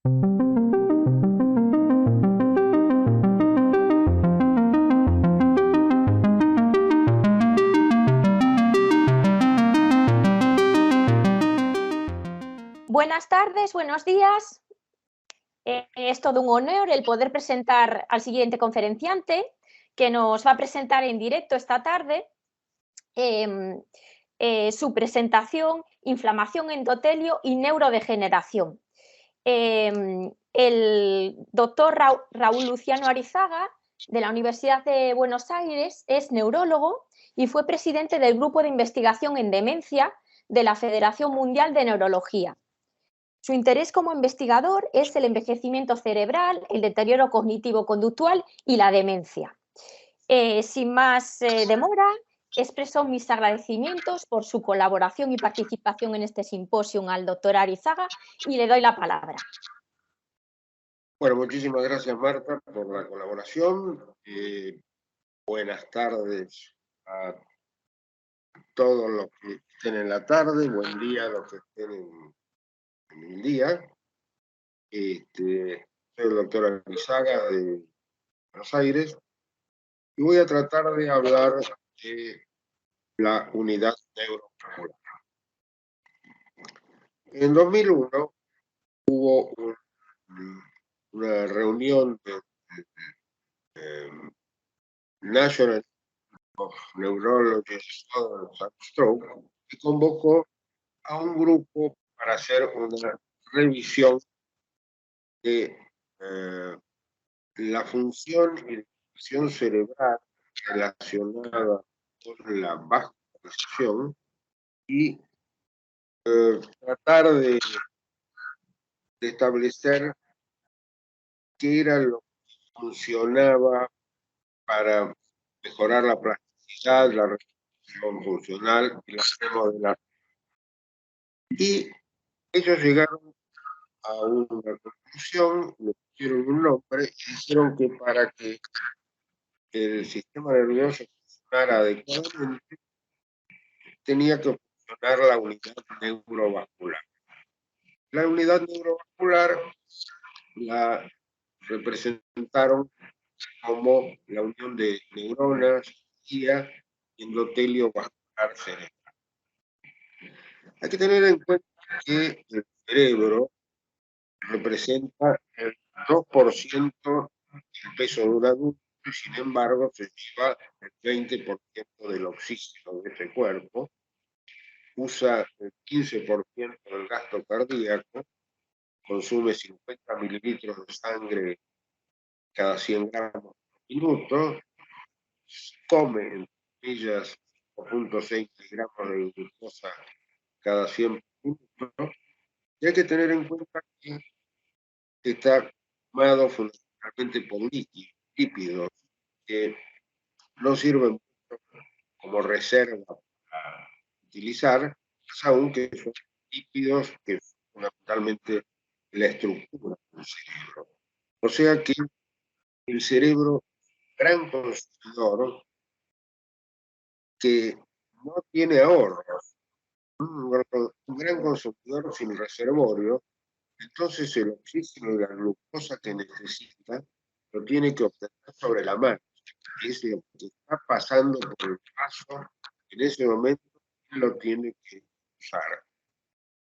Buenas tardes, buenos días. Es todo un honor el poder presentar al siguiente conferenciante, que nos va a presentar en directo esta tarde su presentación, inflamación endotelio y neurodegeneración. El doctor Raúl Luciano Arizaga, de la Universidad de Buenos Aires, es neurólogo y fue presidente del Grupo de Investigación en Demencia de la Federación Mundial de Neurología. Su interés como investigador es el envejecimiento cerebral, el deterioro cognitivo-conductual y la demencia. Sin más demora, expreso mis agradecimientos por su colaboración y participación en este simposio al doctor Arizaga y le doy la palabra. Bueno, muchísimas gracias, Marta, por la colaboración. Buenas tardes a todos los que estén en la tarde, buen día a los que estén en el día. Soy el doctor Arizaga de Buenos Aires y voy a tratar de hablar de la unidad neuromuscular. En 2001 hubo una reunión de National of Neurologists and Stroke que convocó a un grupo para hacer una revisión de la función y la función cerebral relacionada con la vascularización y tratar de establecer qué era lo que funcionaba para mejorar la plasticidad, la reconstrucción funcional y la remodelación. Y ellos llegaron a una conclusión, le pusieron un nombre y dijeron que para que el sistema nervioso funcionara adecuadamente tenía que funcionar la unidad neurovascular. La unidad neurovascular la representaron como la unión de neuronas, guía y endotelio vascular cerebral. Hay que tener en cuenta que el cerebro representa el 2% del peso de un adulto y sin embargo se lleva el 20% del oxígeno de ese cuerpo, usa el 15% del gasto cardíaco, consume 50 mililitros de sangre cada 100 gramos por minuto, come en ellas 5.6 gramos de glucosa cada 100 minutos, y hay que tener en cuenta que está formado fundamentalmente por lípidos que no sirven mucho como reserva para utilizar, aunque son lípidos que son fundamentalmente la estructura del cerebro. O sea que el cerebro es un gran consumidor que no tiene ahorros, un gran consumidor sin reservorio. Entonces el oxígeno y la glucosa que necesita lo tiene que obtener sobre la marcha. Es lo que está pasando por el vaso en ese momento, él lo tiene que usar.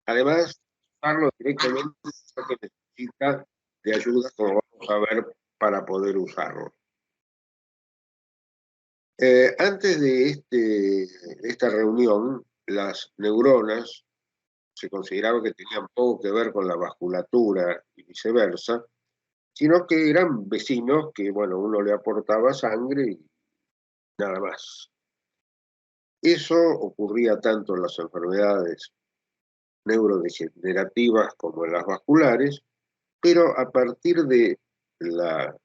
Además, usarlo directamente es lo que necesita de ayuda, como vamos a ver, para poder usarlo. Antes de esta reunión, las neuronas se consideraba que tenían poco que ver con la vasculatura y viceversa, sino que eran vecinos que, bueno, uno le aportaba sangre y nada más. Eso ocurría tanto en las enfermedades neurodegenerativas como en las vasculares, pero a partir de la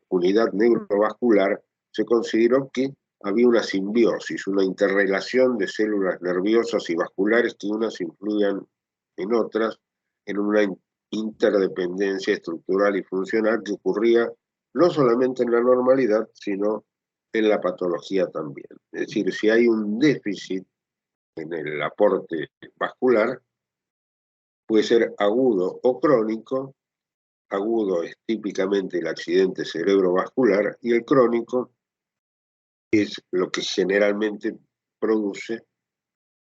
unidad neurovascular se consideró que había una simbiosis, una interrelación de células nerviosas y vasculares que unas influían en otras, en una interdependencia estructural y funcional que ocurría no solamente en la normalidad, sino en la patología también. Es decir, si hay un déficit en el aporte vascular, puede ser agudo o crónico, agudo es típicamente el accidente cerebrovascular y el crónico es lo que generalmente produce,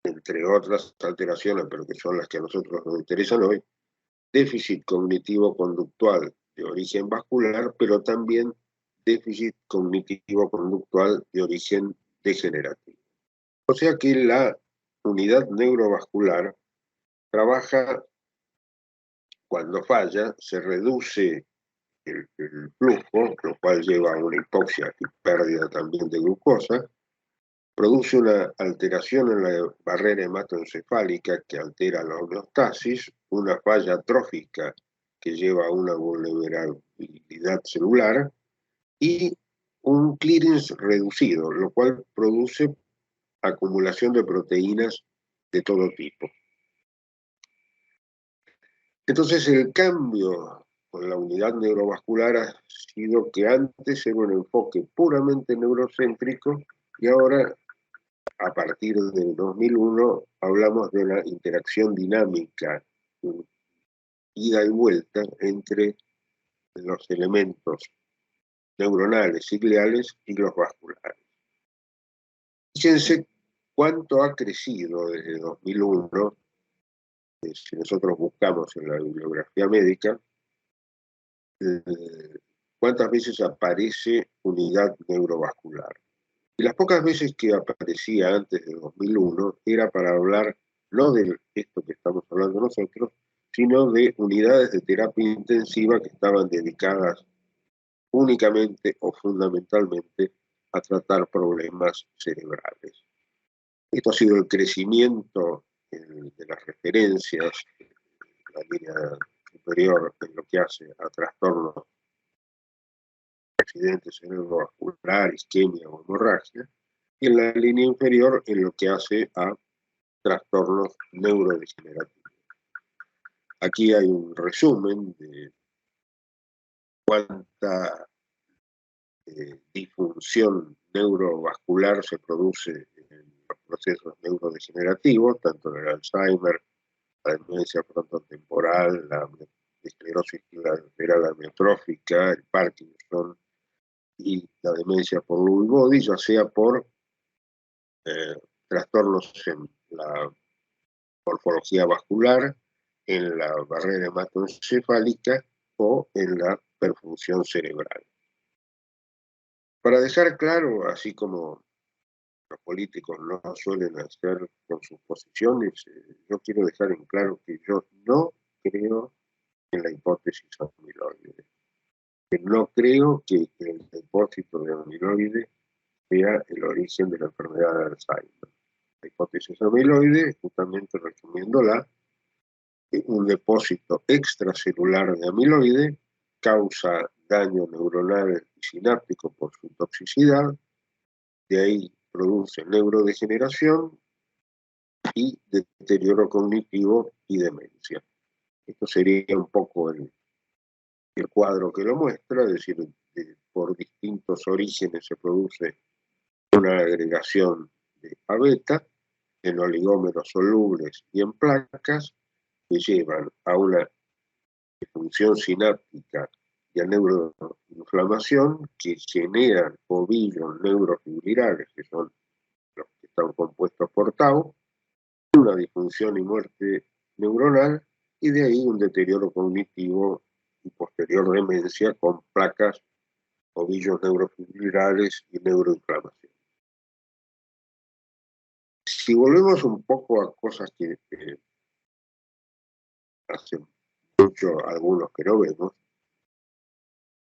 entre otras alteraciones, pero que son las que a nosotros nos interesan hoy, déficit cognitivo-conductual de origen vascular, pero también déficit cognitivo-conductual de origen degenerativo. O sea que la unidad neurovascular trabaja cuando falla, se reduce el flujo, lo cual lleva a una hipoxia y pérdida también de glucosa, produce una alteración en la barrera hematoencefálica que altera la homeostasis, una falla trófica que lleva a una vulnerabilidad celular y un clearance reducido, lo cual produce acumulación de proteínas de todo tipo. Entonces el cambio con la unidad neurovascular ha sido que antes era un enfoque puramente neurocéntrico y ahora, a partir del 2001, hablamos de la interacción dinámica, ida y vuelta entre los elementos neuronales y gliales y los vasculares. Fíjense cuánto ha crecido desde 2001, si nosotros buscamos en la bibliografía médica, cuántas veces aparece unidad neurovascular. Y las pocas veces que aparecía antes de 2001 era para hablar no de esto que estamos hablando nosotros, sino de unidades de terapia intensiva que estaban dedicadas únicamente o fundamentalmente a tratar problemas cerebrales. Esto ha sido el crecimiento de las referencias, la línea superior en lo que hace a trastornos, accidentes cerebrovascular, isquemia o hemorragia, y en la línea inferior en lo que hace a trastornos neurodegenerativos. Aquí hay un resumen de cuánta disfunción neurovascular se produce en los procesos neurodegenerativos, tanto en el Alzheimer, la demencia frontotemporal, la esclerosis lateral amiotrófica, el Parkinson y la demencia por Lewy body, ya sea por trastornos en la morfología vascular, en la barrera hematoencefálica o en la perfusión cerebral. Para dejar claro, así como los políticos no suelen hacer con sus posiciones, yo quiero dejar en claro que yo no creo en la hipótesis amiloide. Que no creo que el depósito de amiloide sea el origen de la enfermedad de Alzheimer. La hipótesis amiloide, justamente resumiéndola, un depósito extracelular de amiloide causa daño neuronal y sináptico por su toxicidad, de ahí produce neurodegeneración y deterioro cognitivo y demencia. Esto sería un poco el cuadro que lo muestra, es decir, por distintos orígenes se produce una agregación de A beta en oligómeros solubles y en placas que llevan a una disfunción sináptica y a neuroinflamación que generan ovillos neurofibrilares, que son los que están compuestos por tau, una disfunción y muerte neuronal, y de ahí un deterioro cognitivo y posterior demencia con placas, ovillos neurofibrilares y neuroinflamación. Si volvemos un poco a cosas que hace mucho algunos que no vemos,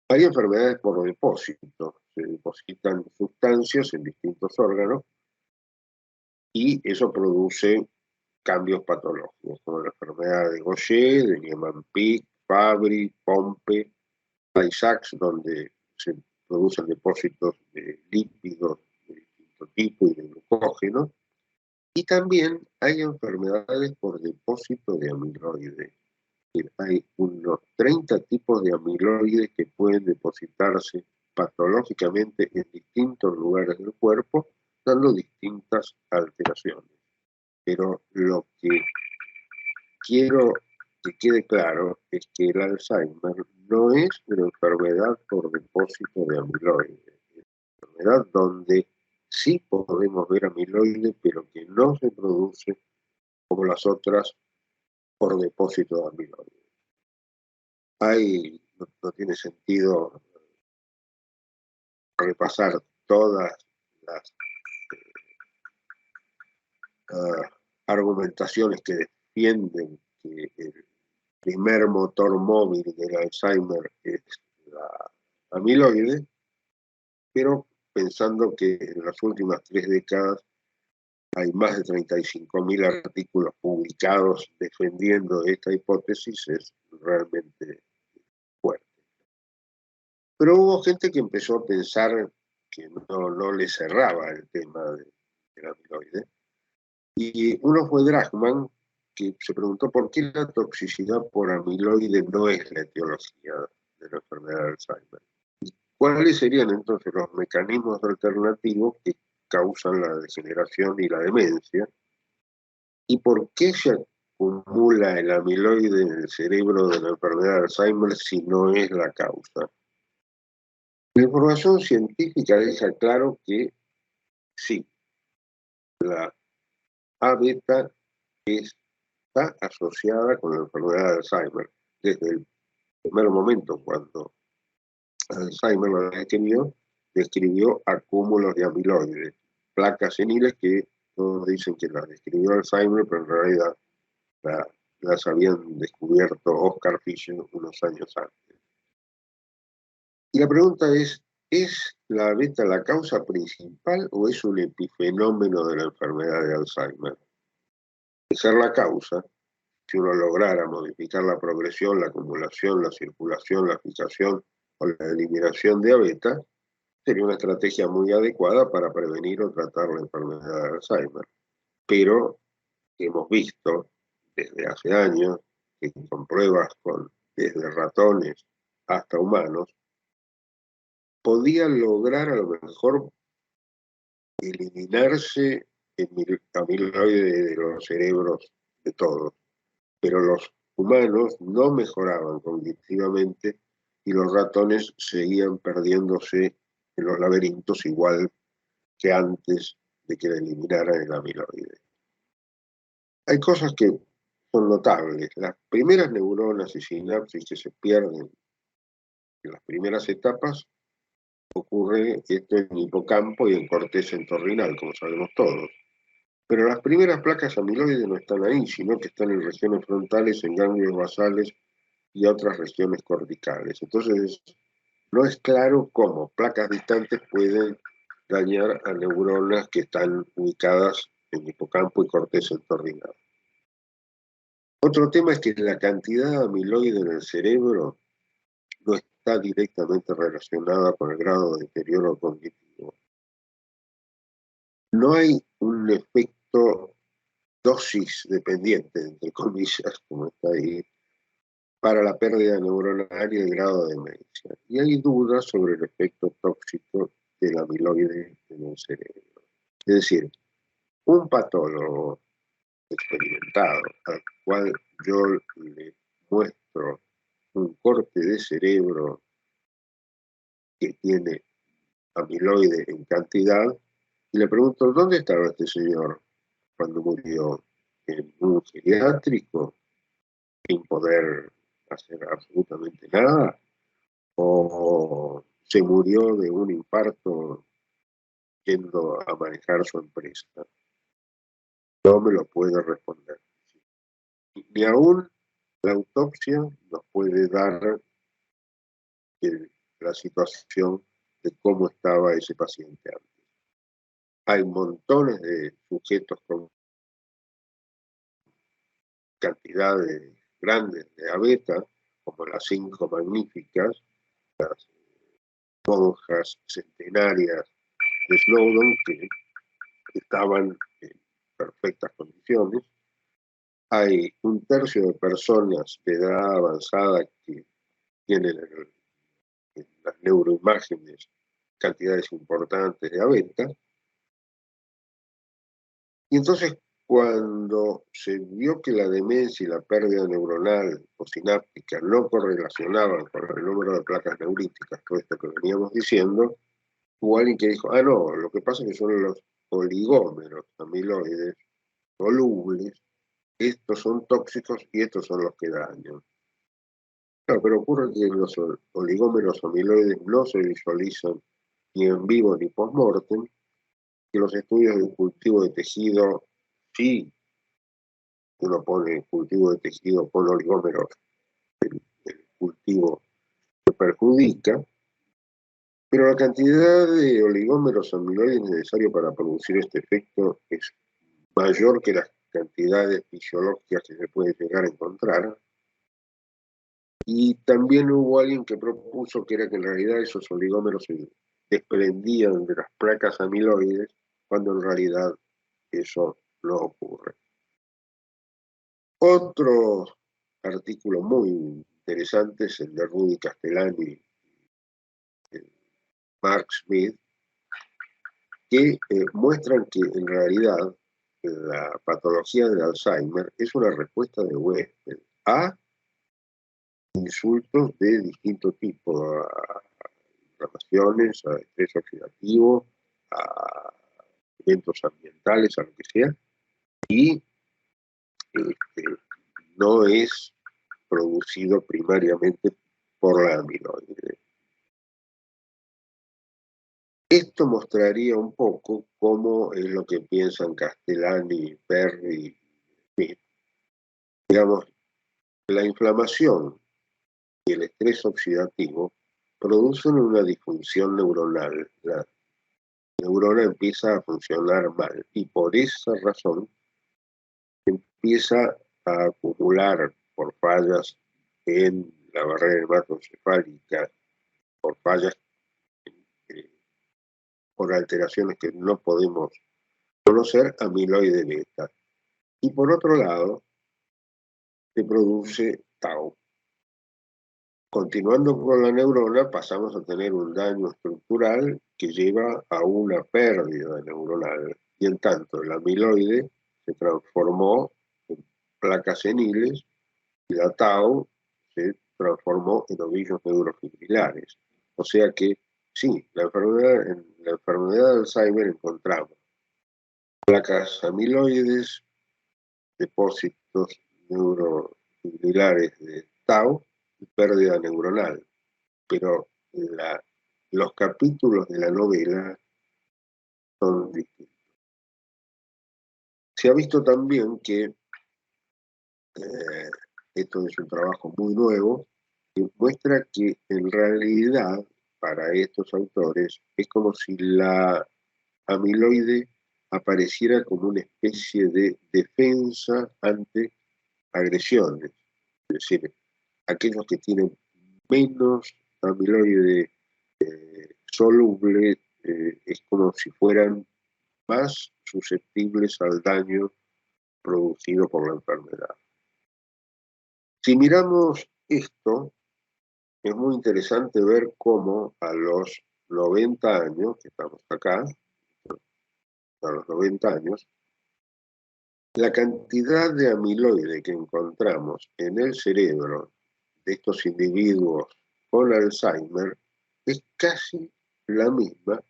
hay enfermedades por depósito, se depositan sustancias en distintos órganos y eso produce cambios patológicos, como la enfermedad de Gaucher, de Niemann-Pick, Fabry, Pompe, Tay-Sachs, donde se producen depósitos de lípidos de distinto tipo y de glucógeno. Y también hay enfermedades por depósito de amiloide. Hay unos 30 tipos de amiloides que pueden depositarse patológicamente en distintos lugares del cuerpo, dando distintas alteraciones. Pero lo que quiero que quede claro es que el Alzheimer no es una enfermedad por depósito de amiloide. Es una enfermedad donde sí podemos ver amiloide, pero que no se produce como las otras por depósito de amiloide. No tiene sentido repasar todas las argumentaciones que defienden que el primer motor móvil del Alzheimer es la amiloide, pero pensando que en las últimas 3 décadas hay más de 35.000 artículos publicados defendiendo esta hipótesis, es realmente fuerte. Pero hubo gente que empezó a pensar que no le cerraba el tema del amiloide. Y uno fue Drachman, que se preguntó por qué la toxicidad por amiloide no es la etiología de la enfermedad de Alzheimer. ¿Cuáles serían entonces los mecanismos alternativos que causan la degeneración y la demencia? ¿Y por qué se acumula el amiloide en el cerebro de la enfermedad de Alzheimer si no es la causa? La información científica deja claro que sí, la A-beta está asociada con la enfermedad de Alzheimer. Desde el primer momento, cuando Alzheimer lo describió acúmulos de amiloide, placas seniles que todos dicen que las describió Alzheimer, pero en realidad las habían descubierto Oscar Fischer unos años antes. Y la pregunta ¿es la beta la causa principal o es un epifenómeno de la enfermedad de Alzheimer? De ser la causa, si uno lograra modificar la progresión, la acumulación, la circulación, la fijación o la eliminación de A-beta, sería una estrategia muy adecuada para prevenir o tratar la enfermedad de Alzheimer. Pero hemos visto desde hace años que con pruebas desde ratones hasta humanos, podía lograr a lo mejor eliminarse el amiloide de los cerebros de todos, pero los humanos no mejoraban cognitivamente y los ratones seguían perdiéndose en los laberintos igual que antes de que le eliminaran el amiloide. Hay cosas que son notables. Las primeras neuronas y sinapsis que se pierden en las primeras etapas, ocurre esto en hipocampo y en corteza entorrinal, como sabemos todos. Pero las primeras placas amiloides no están ahí, sino que están en regiones frontales, en ganglios basales y otras regiones corticales. Entonces, no es claro cómo placas distantes pueden dañar a neuronas que están ubicadas en hipocampo y corteza entorrinal. Otro tema es que la cantidad de amiloide en el cerebro no está directamente relacionada con el grado de deterioro cognitivo. No hay un efecto dosis dependiente, entre comillas, como está ahí, para la pérdida neuronal y el grado de demencia. Y hay dudas sobre el efecto tóxico del amiloide en el cerebro. Es decir, un patólogo experimentado al cual yo le muestro un corte de cerebro que tiene amiloide en cantidad y le pregunto, ¿dónde estaba este señor cuando murió? ¿En un geriátrico sin poder hacer absolutamente nada? ¿O se murió de un infarto yendo a manejar su empresa? No me lo puede responder. Ni aún la autopsia nos puede dar la situación de cómo estaba ese paciente antes. Hay montones de sujetos con cantidades grandes de A-beta, como las 5 magníficas, las monjas centenarias de Snowdon, que estaban en perfectas condiciones. Hay 1/3 de personas de edad avanzada que tienen en las neuroimágenes cantidades importantes de A-beta. Y entonces, cuando se vio que la demencia y la pérdida neuronal o sináptica no correlacionaban con el número de placas neuríticas, todo esto que veníamos diciendo, hubo alguien que dijo, ah, no, lo que pasa es que son los oligómeros amiloides solubles, estos son tóxicos y estos son los que dañan. Claro, pero ocurre que los oligómeros amiloides no se visualizan ni en vivo ni post-mortem, que los estudios de cultivo de tejido, sí, uno pone cultivo de tejido con oligómeros, el cultivo se perjudica, pero la cantidad de oligómeros amiloides necesario para producir este efecto es mayor que las cantidades fisiológicas que se puede llegar a encontrar. Y también hubo alguien que propuso que era que en realidad esos oligómeros se desprendían de las placas amiloides, cuando en realidad eso no ocurre. Otro artículo muy interesante es el de Rudy Castellani y Mark Smith, que muestran que en realidad la patología del Alzheimer es una respuesta de huésped a insultos de distinto tipo, a inflamaciones, a estrés oxidativo, a eventos ambientales, a lo que sea, y no es producido primariamente por la amiloide. Esto mostraría un poco cómo es lo que piensan Castellani, Perry y Smith. Digamos, la inflamación y el estrés oxidativo producen una disfunción neuronal. La neurona empieza a funcionar mal y por esa razón empieza a acumular por fallas en la barrera hematoencefálica, por fallas, por alteraciones que no podemos conocer, amiloide beta. Y por otro lado, se produce tau. Continuando con la neurona, pasamos a tener un daño estructural que lleva a una pérdida neuronal. Y en tanto, el amiloide se transformó en placas seniles y la tau se transformó en ovillos neurofibrilares. O sea que, sí, en la enfermedad de Alzheimer encontramos placas amiloides, depósitos neurofibrilares de tau y pérdida neuronal. Pero los capítulos de la novela son distintos. Se ha visto también que esto es un trabajo muy nuevo, que muestra que en realidad para estos autores es como si la amiloide apareciera como una especie de defensa ante agresiones. Es decir, aquellos que tienen menos amiloide soluble es como si fueran más susceptibles al daño producido por la enfermedad. Si miramos esto, es muy interesante ver cómo a los 90 años, que estamos acá, a los 90 años, la cantidad de amiloide que encontramos en el cerebro de estos individuos con Alzheimer es casi la misma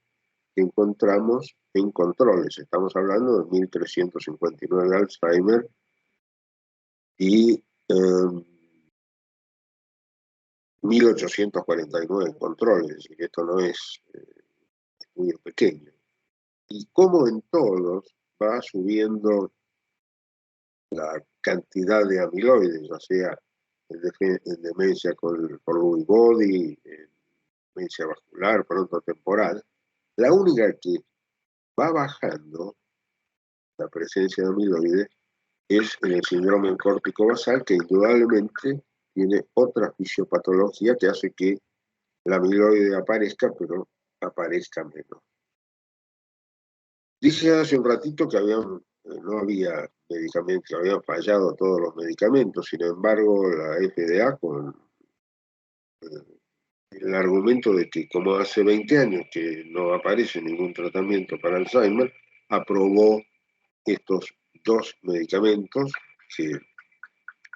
que encontramos en controles. Estamos hablando de 1359 Alzheimer y 1849 controles, es decir, esto no es estudio pequeño. Y como en todos va subiendo la cantidad de amiloides, ya sea en demencia por Lewy body, en demencia vascular, frontotemporal, la única que va bajando la presencia de amiloides es en el síndrome córtico basal, que indudablemente tiene otra fisiopatología que hace que la amiloide aparezca, pero aparezca menos. Dije hace un ratito que no había medicamentos, que habían fallado todos los medicamentos, sin embargo la FDA, con el argumento de que como hace 20 años que no aparece ningún tratamiento para Alzheimer, aprobó estos dos medicamentos que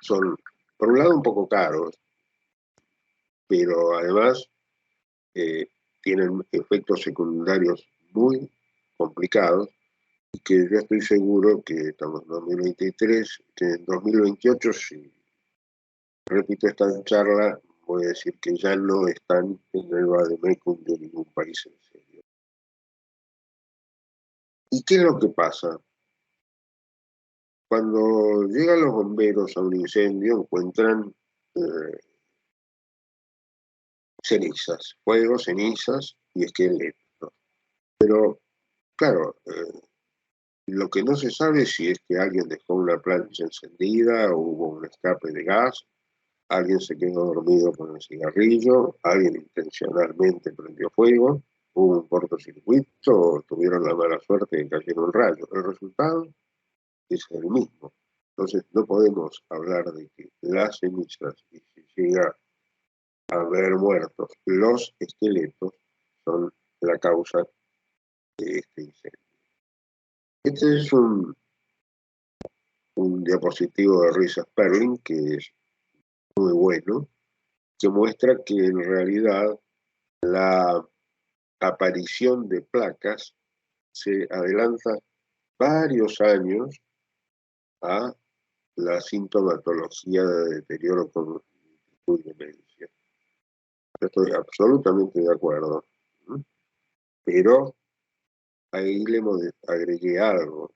son, por un lado, un poco caros, pero además tienen efectos secundarios muy complicados y que yo estoy seguro que estamos en 2023, que en 2028, si repito esta charla, voy a decir que ya no están en el vademecum de ningún país en serio. ¿Y qué es lo que pasa? Cuando llegan los bomberos a un incendio encuentran cenizas, fuego, cenizas y esqueletos. Pero, claro, lo que no se sabe es si es que alguien dejó una plancha encendida, o hubo un escape de gas, alguien se quedó dormido con el cigarrillo, alguien intencionalmente prendió fuego, hubo un cortocircuito, o tuvieron la mala suerte de caer un rayo. El resultado es el mismo. Entonces no podemos hablar de que las cenizas, y si llega a haber muertos, los esqueletos son la causa de este incendio. Este es un diapositivo de Risa Sperling que es muy bueno, que muestra que en realidad la aparición de placas se adelanta varios años a la sintomatología de deterioro cognitivo y demencia. Estoy absolutamente de acuerdo, pero ahí le agregué algo.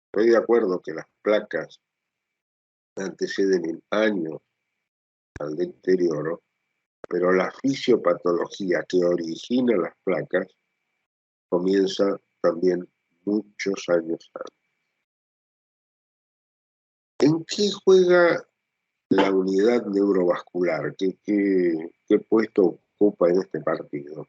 Estoy de acuerdo que las placas anteceden en años al deterioro, pero la fisiopatología que origina las placas comienza también muchos años antes. ¿En qué juega la unidad neurovascular? ¿Qué puesto ocupa en este partido?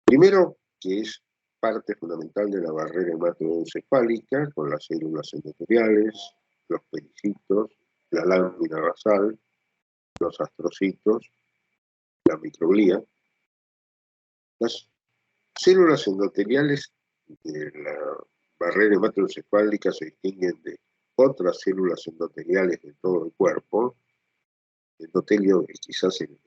Primero, que es parte fundamental de la barrera hematoencefálica, con las células endoteliales, los pericitos, la lámina basal, los astrocitos, la microglía. Las células endoteliales de la barrera hematoencefálica se distinguen de otras células endoteliales de todo el cuerpo. El endotelio es quizás el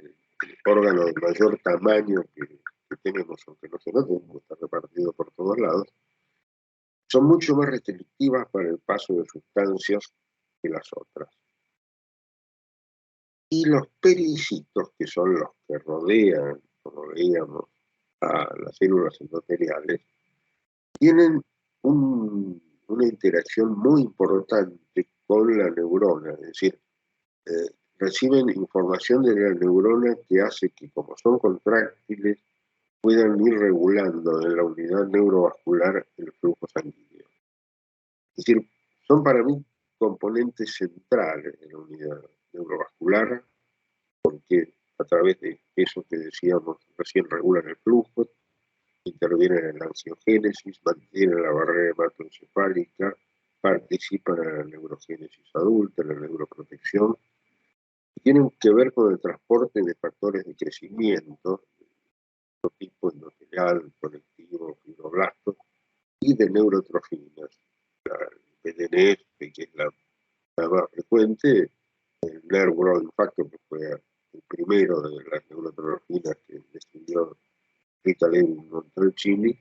órgano de mayor tamaño que tenemos, aunque no se note, está repartido por todos lados. Son mucho más restrictivas para el paso de sustancias que las otras. Y los pericitos, que son los que rodean, como veíamos, a las células endoteliales, tienen una interacción muy importante con la neurona, es decir, reciben información de la neurona que hace que, como son contráctiles, puedan ir regulando en la unidad neurovascular el flujo sanguíneo. Es decir, son para mí componentes centrales de la unidad neurovascular, porque a través de eso que decíamos recién regulan el flujo, intervienen en la angiogénesis, mantienen la barrera hematoencefálica, participan en la neurogénesis adulta, en la neuroprotección, y tienen que ver con el transporte de factores de crecimiento, de tipo endotelial, conectivo, fibroblastos, y de neurotrofinas. La PDNF, que es la más frecuente, el nerve growth factor, que fue el primero de las neurotrofinas que describió Rita Levi-Montalcini,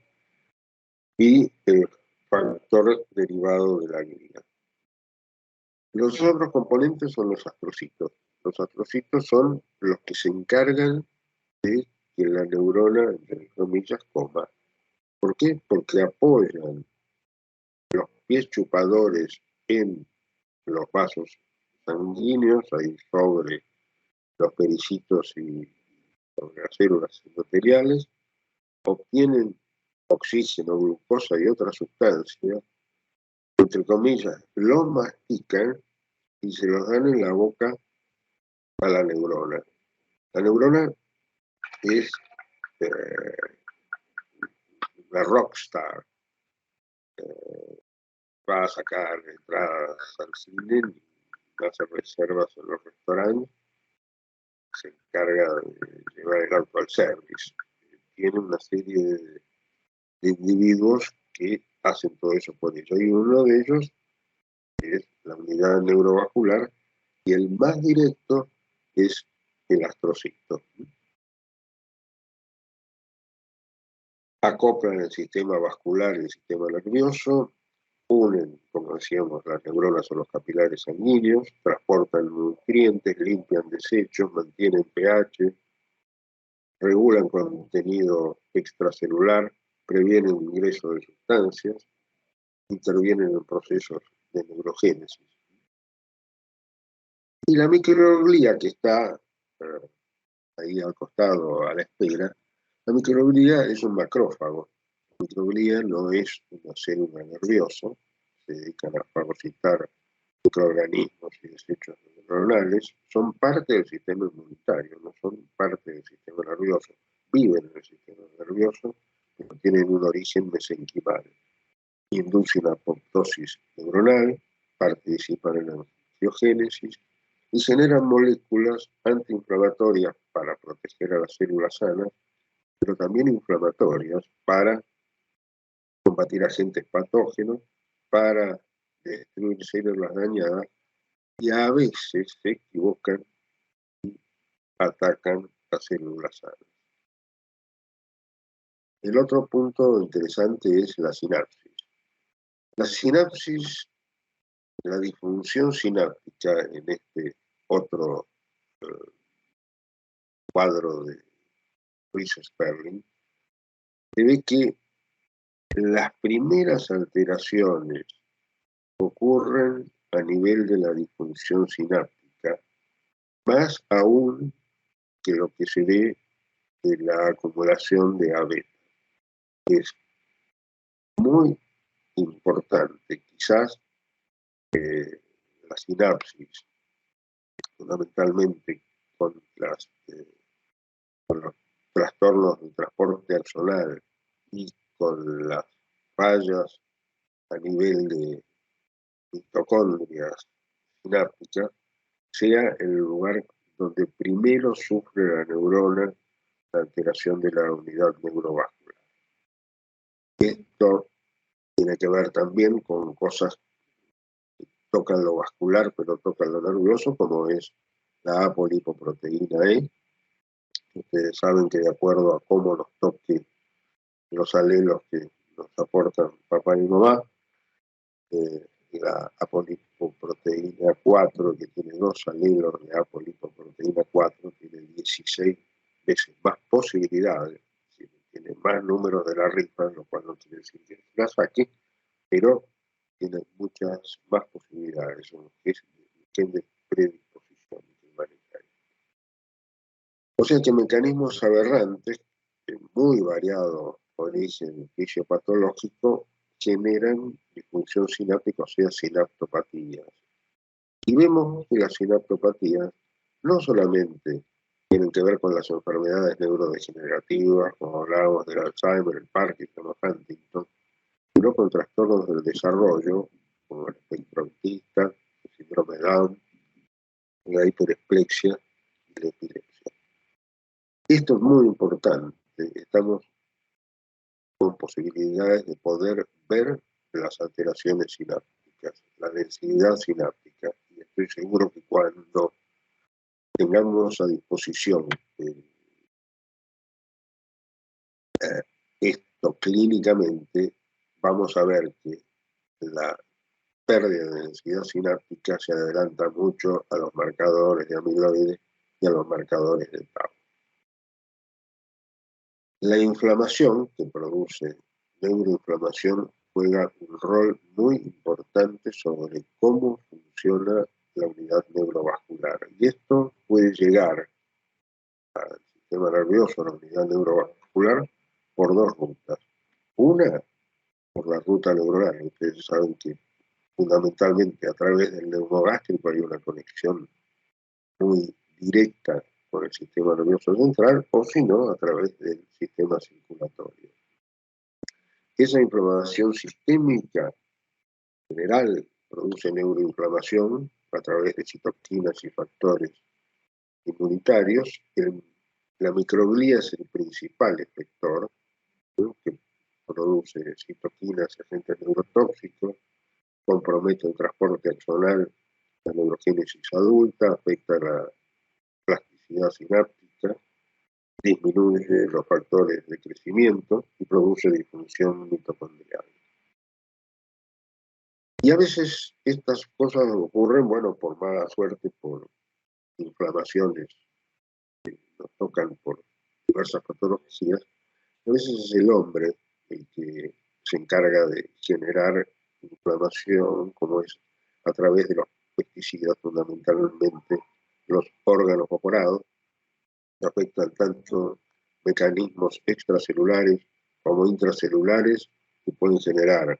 y el factor derivado de la glia. Los otros componentes son los astrocitos. Los astrocitos son los que se encargan de que la neurona, entre comillas, coma. ¿Por qué? Porque apoyan los pies chupadores en los vasos sanguíneos, ahí sobre los pericitos y sobre las células endoteliales, obtienen oxígeno, glucosa y otras sustancias, entre comillas, los mastican y se los dan en la boca a la neurona. La neurona es la rockstar. Va a sacar entradas al cine, va a hacer reservas en los restaurantes, se encarga de llevar el auto al service. Tiene una serie de individuos que hacen todo eso por ello. Y uno de ellos la unidad neurovascular, y el más directo es el astrocito. Acoplan el sistema vascular y el sistema nervioso, unen, como decíamos, las neuronas o los capilares sanguíneos, transportan nutrientes, limpian desechos, mantienen pH, regulan contenido extracelular, previenen el ingreso de sustancias, intervienen en procesos de neurogénesis. Y la microglía, que está ahí al costado, a la espera, la microglía es un macrófago. La microglía no es una célula nerviosa, se dedican a fagocitar microorganismos y desechos neuronales, son parte del sistema inmunitario, no son parte del sistema nervioso, viven en el sistema nervioso, pero tienen un origen mesenquimal. Inducen apoptosis neuronal, participan en la angiogénesis y generan moléculas antiinflamatorias para proteger a las células sanas, pero también inflamatorias para combatir agentes patógenos, para destruir células dañadas, y a veces se equivocan y atacan a células sanas. El otro punto interesante es la sinapsis. La sinapsis, la disfunción sináptica en este otro cuadro de Fries-Sperling, se ve que las primeras alteraciones ocurren a nivel de la disfunción sináptica, más aún que lo que se ve de la acumulación de A beta. Es muy importante, quizás la sinapsis, fundamentalmente con los trastornos del transporte axonal y con las fallas a nivel de mitocondrias sinápticas, sea el lugar donde primero sufre la neurona la alteración de la unidad neurovascular. Esto tiene que ver también con cosas que tocan lo vascular, pero tocan lo nervioso, como es la apolipoproteína E. Ustedes saben que de acuerdo a cómo nos toque los alelos que nos aportan papá y mamá, la apolipoproteína 4, que tiene 2 alelos de apolipoproteína 4, tiene 16 veces más posibilidades, tiene más números de la rifa, lo cual no quiere decir que la saque, pero tiene muchas más posibilidades, es de predisposición humanitaria. O sea que mecanismos aberrantes, de muy variado origen fisiopatológico, generan disfunción sináptica, o sea, sinaptopatías. Y vemos que las sinaptopatías no solamente tienen que ver con las enfermedades neurodegenerativas, como hablábamos del Alzheimer, el Parkinson o Huntington, sino con trastornos del desarrollo, como el espectro autista, el síndrome de Down, la hiperesplexia y la epilepsia. Esto es muy importante, estamos con posibilidades de poder ver las alteraciones sinápticas, la densidad sináptica, y estoy seguro que cuando tengamos a disposición esto clínicamente, vamos a ver que la pérdida de densidad sináptica se adelanta mucho a los marcadores de amiloides y a los marcadores de tau. La inflamación que produce neuroinflamación juega un rol muy importante sobre cómo funciona la unidad neurovascular. Y esto puede llegar al sistema nervioso, a la unidad neurovascular, por 2 rutas. Una, por la ruta neuronal. Ustedes saben que fundamentalmente a través del neurogástrico hay una conexión muy directa con el sistema nervioso central, o si no, a través del sistema circulatorio. Esa inflamación sistémica general produce neuroinflamación a través de citoquinas y factores inmunitarios. La microglía es el principal efector, ¿no?, que produce citoquinas y agentes neurotóxicos, compromete el transporte axonal, la neurogénesis adulta, afecta la plasticidad sináptica, disminuye los factores de crecimiento y produce disfunción mitocondrial. Y a veces estas cosas ocurren, bueno, por mala suerte, por inflamaciones que nos tocan por diversas patologías. A veces es el hombre el que se encarga de generar inflamación, como es a través de los pesticidas, fundamentalmente los órganos vaporados, que afectan tanto mecanismos extracelulares como intracelulares que pueden generar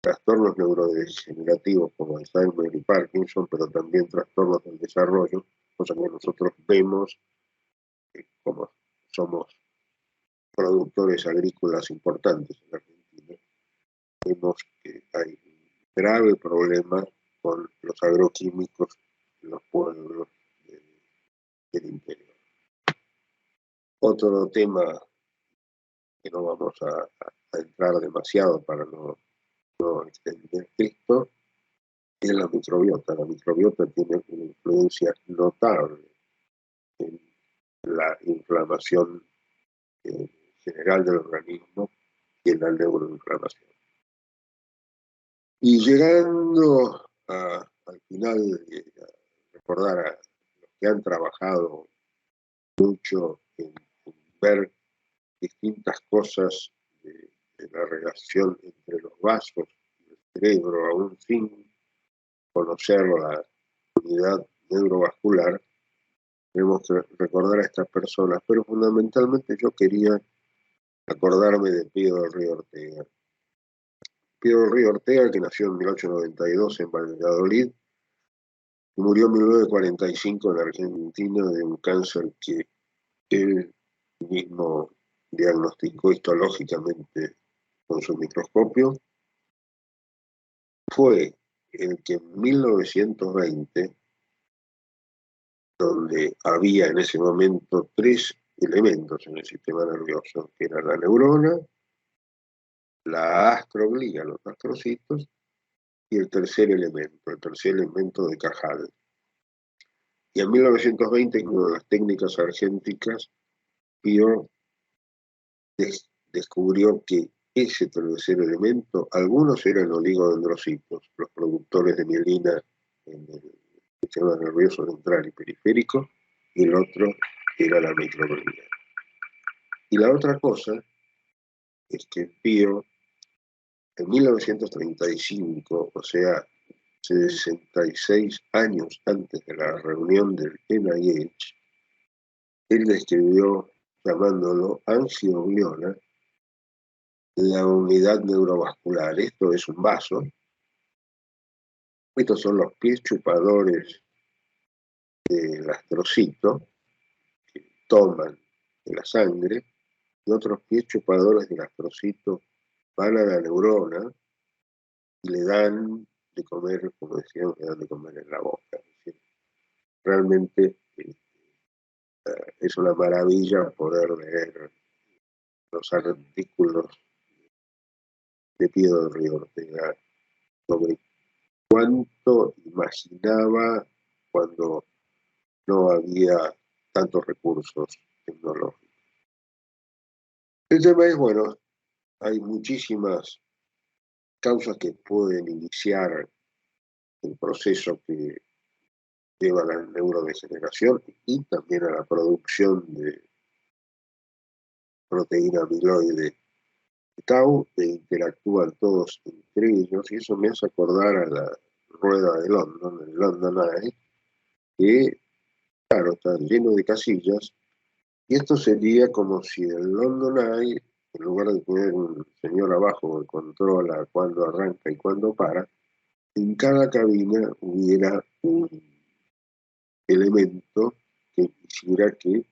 trastornos neurodegenerativos como Alzheimer y Parkinson, pero también trastornos del desarrollo, cosa que nosotros vemos como somos productores agrícolas importantes en Argentina. Vemos que hay un grave problema con los agroquímicos en los pueblos del interior. Otro tema que no vamos a entrar demasiado para no extender esto, es la microbiota. La microbiota tiene una influencia notable en la inflamación general del organismo y en la neuroinflamación. Y llegando al final, recordar a los que han trabajado mucho en ver distintas cosas de la relación entre los vasos y el cerebro, aún sin conocer la unidad neurovascular, tenemos que recordar a estas personas, pero fundamentalmente yo quería acordarme de Pío del Río Ortega. Pío del Río Ortega, que nació en 1892 en Valladolid y murió en 1945 en Argentina de un cáncer que él mismo diagnosticó histológicamente con su microscopio, fue el que en 1920, donde había en ese momento 3 elementos en el sistema nervioso, que era la neurona, la astroglía, los astrocitos, y el tercer elemento de Cajal. Y en 1920, con las técnicas argénticas, Pío descubrió que ese tercer elemento, algunos eran oligodendrocitos, los productores de mielina en el sistema nervioso central y periférico, y el otro era la microglía. Y la otra cosa es que Pío, en 1935, o sea, 66 años antes de la reunión del NIH, él describió, llamándolo angiogliona, la unidad neurovascular. Esto es un vaso. Estos son los pies chupadores del astrocito, que toman de la sangre, y otros pies chupadores del astrocito van a la neurona y le dan de comer, como decíamos, le dan de comer en la boca. Es decir, realmente es una maravilla poder leer los artículos de Pío del Río Ortega sobre cuánto imaginaba cuando no había tantos recursos tecnológicos. El tema es, bueno, hay muchísimas causas que pueden iniciar el proceso que lleva a la neurodegeneración y también a la producción de proteína amiloide tau, que interactúan todos entre ellos, y eso me hace acordar a la rueda de London, el London Eye, que, claro, está lleno de casillas, y esto sería como si el London Eye, en lugar de tener un señor abajo que controla cuándo arranca y cuándo para, en cada cabina hubiera un elemento que quisiera que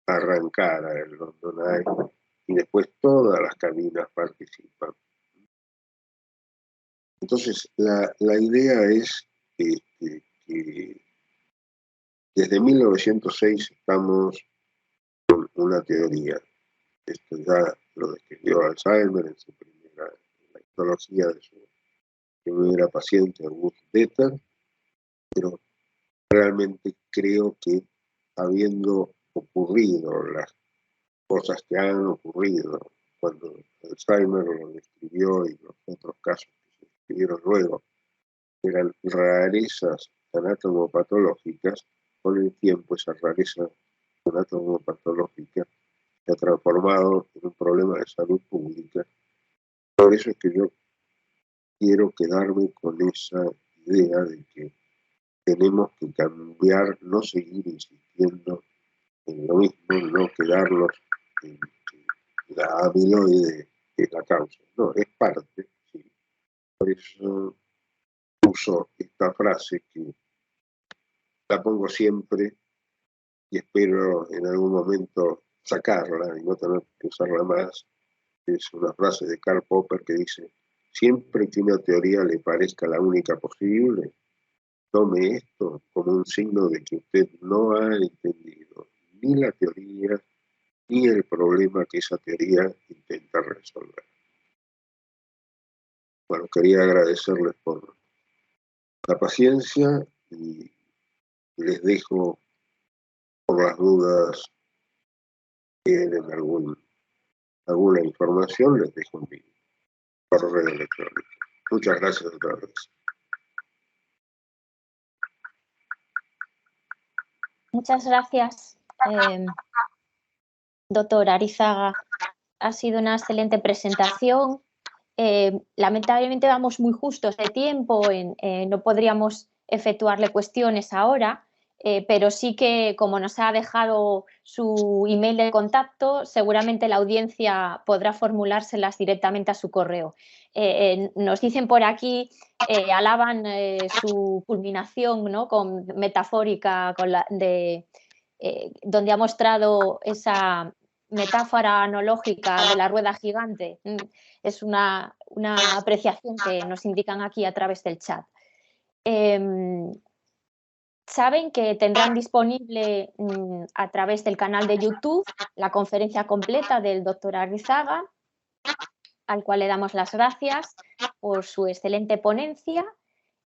arrancara el London Eye, y después todas las cabinas participan. Entonces, la idea es que desde 1906 estamos con una teoría. Esto ya lo describió Alzheimer en su primera, en la histología de su primera paciente, Ruth Detter, pero realmente creo que habiendo ocurrido las cosas que han ocurrido cuando Alzheimer lo describió y los otros casos que se describieron luego eran rarezas anatomopatológicas, con el tiempo esa rareza anatomopatológica se ha transformado en un problema de salud pública. Por eso es que yo quiero quedarme con esa idea de que tenemos que cambiar, no seguir insistiendo en lo mismo, no quedarnos en la amiloide que es la causa. No, es parte, sí. Por eso uso esta frase que la pongo siempre y espero en algún momento sacarla y no tener que usarla más. Es una frase de Karl Popper que dice: siempre que una teoría le parezca la única posible, tome esto como un signo de que usted no ha entendido ni la teoría ni el problema que esa teoría intenta resolver. Bueno, quería agradecerles por la paciencia y les dejo, por las dudas que tienen alguna información, les dejo mi correo electrónico. Muchas gracias otra vez. Muchas gracias, doctor Arizaga. Ha sido una excelente presentación. Lamentablemente vamos muy justos de tiempo, no podríamos efectuarle cuestiones ahora, pero sí que, como nos ha dejado su email de contacto, seguramente la audiencia podrá formulárselas directamente a su correo. Nos dicen por aquí, alaban su culminación, ¿no?, metafórica, donde ha mostrado esa metáfora analógica de la rueda gigante. Es una apreciación que nos indican aquí a través del chat. Saben que tendrán disponible a través del canal de YouTube la conferencia completa del doctor Arizaga, al cual le damos las gracias por su excelente ponencia,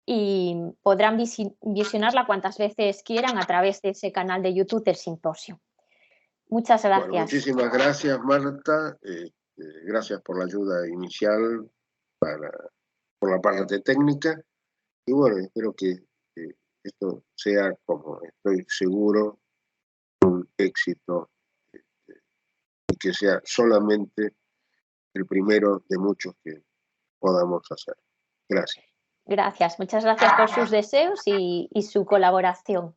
y podrán visionarla cuantas veces quieran a través de ese canal de YouTube del simposio. Muchas gracias. Bueno, muchísimas gracias, Marta. Gracias por la ayuda inicial por la parte técnica. Y bueno, espero que esto sea, como estoy seguro, un éxito y que sea solamente el primero de muchos que podamos hacer. Gracias. Gracias, muchas gracias por sus deseos y su colaboración.